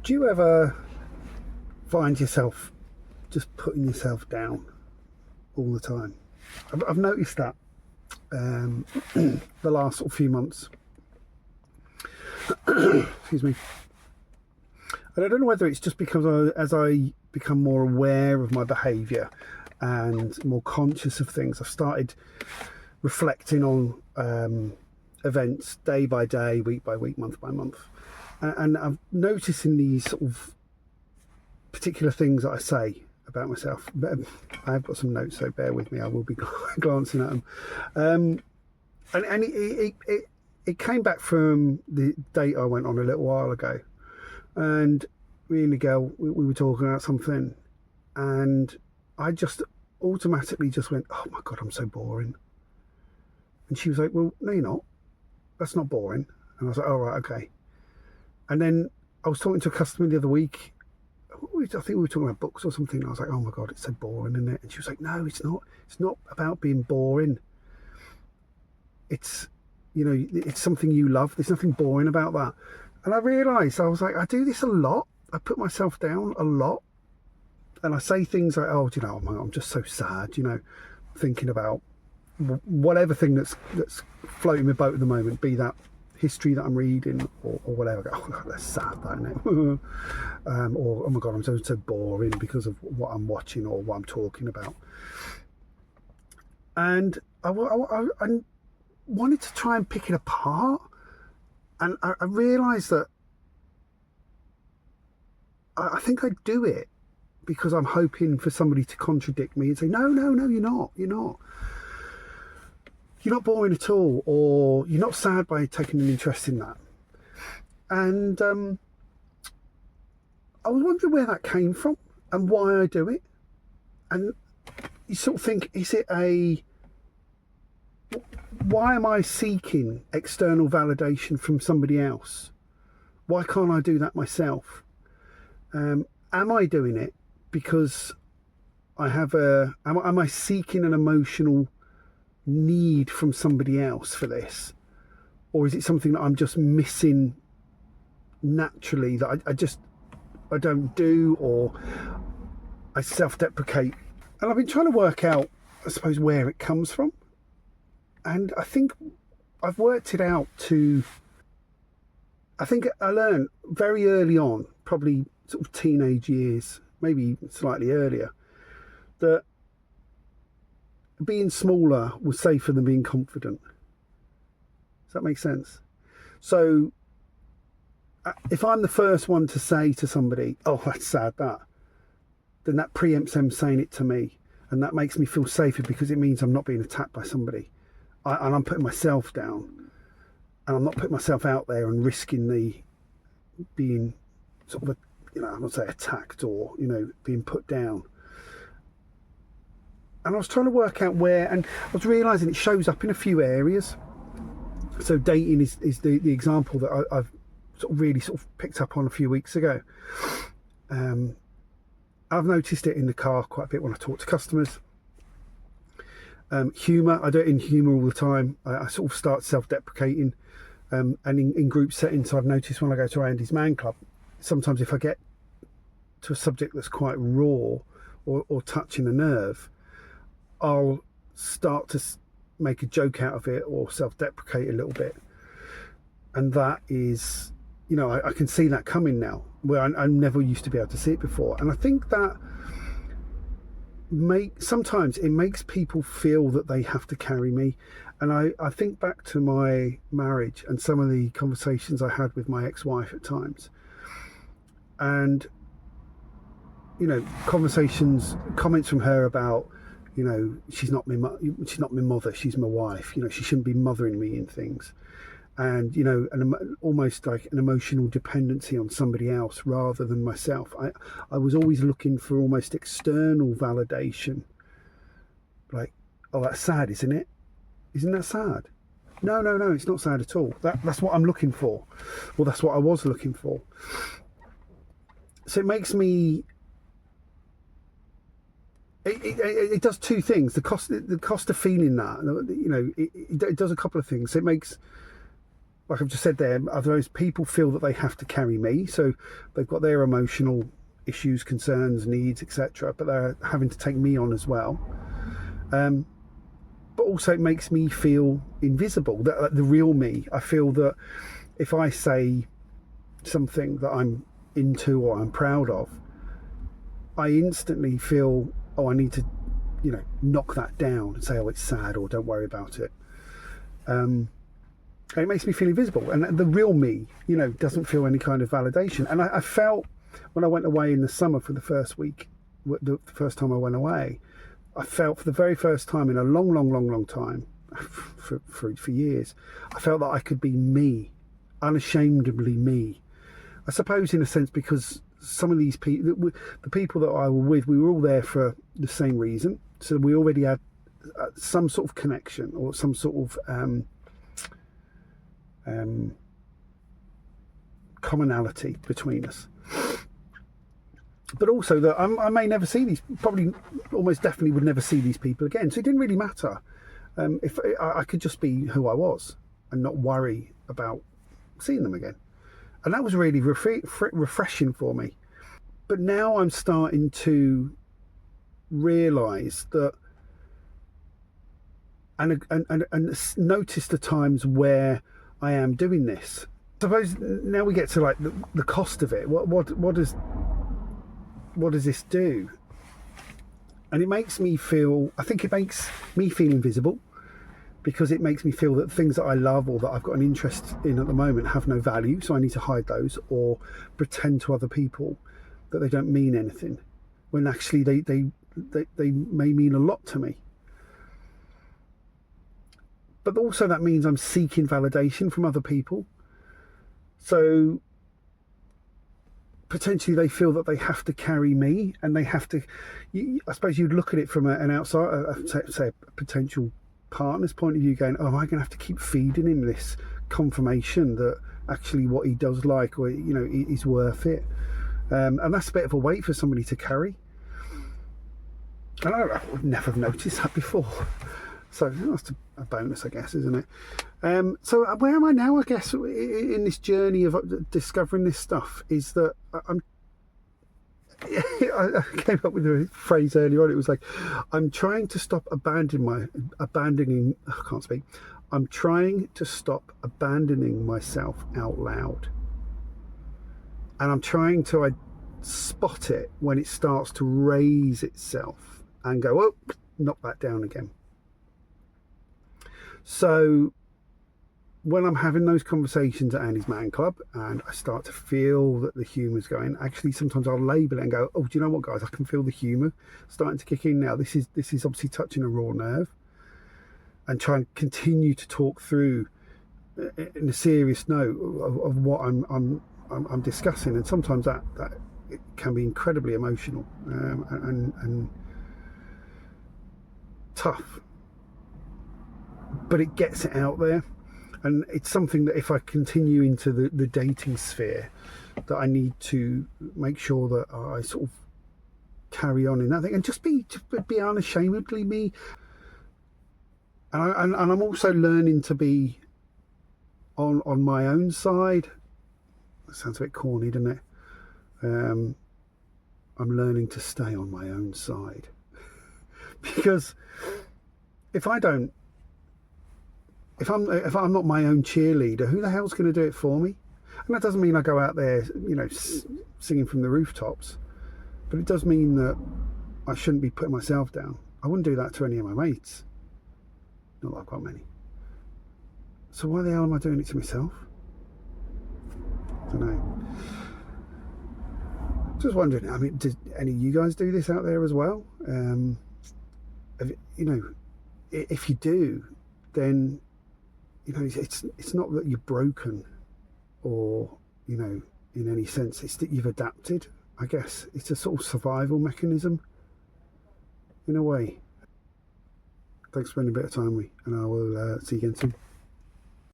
Do you ever find yourself just putting yourself down all the time? I've noticed that the last sort of few months. Excuse me. And I don't know whether it's just because as I become more aware of my behaviour and more conscious of things, I've started reflecting on events day by day, week by week, month by month. And I'm noticing these sort of particular things that I say about myself. I've got some notes, so bear with me. I will be glancing at them. And it came back from the date I went on a little while ago. And me and the girl, we were talking about something. And I just automatically just went, oh my God, I'm so boring. And she was like, well, no, you're not. That's not boring. And I was like, oh, right, okay. And then I was talking to a customer the other week. I think we were talking about books or something. And I was like, oh my God, it's so boring, isn't it? And she was like, no, it's not. It's not about being boring. It's, you know, it's something you love. There's nothing boring about that. And I realised, I was like, I do this a lot. I put myself down a lot. And I say things like, oh, do you know, I'm just so sad, you know, thinking about whatever thing that's floating my boat at the moment, be that history that I'm reading or whatever. I go, oh, that's sad, that, isn't it? Or, oh my God, I'm so boring because of what I'm watching or what I'm talking about. And I wanted to try and pick it apart. And I realised that I think I do it because I'm hoping for somebody to contradict me and say, no, you're not. You're not boring at all, or you're not sad by taking an interest in that. And I was wondering where that came from and why I do it. And you sort of think, why am I seeking external validation from somebody else? Why can't I do that myself? Am I doing it because I have am I seeking an emotional need from somebody else for this, or is it something that I'm just missing naturally that I don't do, or I self-deprecate? And I've been trying to work out, I suppose, where it comes from, and I think I've worked it out I think I learned very early on, probably sort of teenage years, maybe slightly earlier, that being smaller was safer than being confident. Does that make sense? So if I'm the first one to say to somebody, oh, that's sad, that, then that preempts them saying it to me. And that makes me feel safer because it means I'm not being attacked by somebody. And I'm putting myself down. And I'm not putting myself out there and risking being sort of, I would say attacked or, being put down. And I was trying to work out where, and I was realising it shows up in a few areas. So dating is the example that I've really picked up on a few weeks ago. I've noticed it in the car quite a bit when I talk to customers. Humour, I do it in humour all the time. I sort of start self-deprecating. And in group settings, I've noticed when I go to Andy's Man Club, sometimes if I get to a subject that's quite raw or touching a nerve, I'll start to make a joke out of it or self-deprecate a little bit. And that is, I can see that coming now, where I never used to be able to see it before. And I think that sometimes it makes people feel that they have to carry me. And I think back to my marriage and some of the conversations I had with my ex-wife at times. And, comments from her about, she's not my mother, she's my wife. She shouldn't be mothering me in things. And, almost like an emotional dependency on somebody else rather than myself. I was always looking for almost external validation. Like, oh, that's sad, isn't it? Isn't that sad? No, it's not sad at all. That's what I'm looking for. Well, that's what I was looking for. So it makes me... It does two things. The cost of feeling that, it does a couple of things. It makes like I've just said there, those people feel that they have to carry me, so they've got their emotional issues, concerns, needs, etc., but they're having to take me on as well. But also it makes me feel invisible, that the real me. I feel that if I say something that I'm into or I'm proud of, I instantly feel, oh, I need to, knock that down and say, oh, it's sad, or don't worry about it. And it makes me feel invisible, and the real me, doesn't feel any kind of validation. And I felt when I went away in the summer for the first week, the first time I went away, I felt for the very first time in a long time, for years, I felt that I could be me, unashamedly me. I suppose in a sense because some of these people, the people that I were with, we were all there for the same reason. So we already had some sort of connection or some sort of commonality between us. But also that I may never see these, probably almost definitely would never see these people again. So it didn't really matter. If I could just be who I was and not worry about seeing them again. And that was really refreshing for me. But now I'm starting to realise that and notice the times where I am doing this. I suppose now we get to like the cost of it. What does this do? And it makes me feel, I think it makes me feel invisible, because it makes me feel that things that I love or that I've got an interest in at the moment have no value, so I need to hide those or pretend to other people that they don't mean anything, when actually they may mean a lot to me. But also that means I'm seeking validation from other people. So potentially they feel that they have to carry me, and they have to, I suppose you'd look at it from an outside, say a potential partner's point of view, going, oh, am I going to have to keep feeding him this confirmation that actually what he does like, or is worth it? And that's a bit of a weight for somebody to carry. And I would never have noticed that before. So that's a bonus, I guess, isn't it? So where am I now, I guess, in this journey of discovering this stuff, is that I came up with a phrase earlier on. It was like, I'm trying to stop abandoning, I can't speak. I'm trying to stop abandoning myself out loud. And I'm trying to spot it when it starts to raise itself and go, oh, knock that down again. So when I'm having those conversations at Andy's Man Club and I start to feel that the humour's going, actually sometimes I'll label it and go, oh, do you know what, guys, I can feel the humour starting to kick in now. This is obviously touching a raw nerve, and try and continue to talk through in a serious note of what I'm discussing. And sometimes that it can be incredibly emotional and tough, but it gets it out there. And it's something that if I continue into the dating sphere, that I need to make sure that I sort of carry on in that thing and just be unashamedly me. And I'm also learning to be on my own side. That sounds a bit corny, doesn't it? I'm learning to stay on my own side. Because if I'm not my own cheerleader, who the hell's going to do it for me? And that doesn't mean I go out there, singing from the rooftops, but it does mean that I shouldn't be putting myself down. I wouldn't do that to any of my mates. Not that I've got many. So why the hell am I doing it to myself? I don't know. Just wondering, I mean, did any of you guys do this out there as well? If you do, then it's not that you're broken or in any sense. It's that you've adapted, I guess. It's a sort of survival mechanism in a way. Thanks for spending a bit of time with me, and I will see you again soon.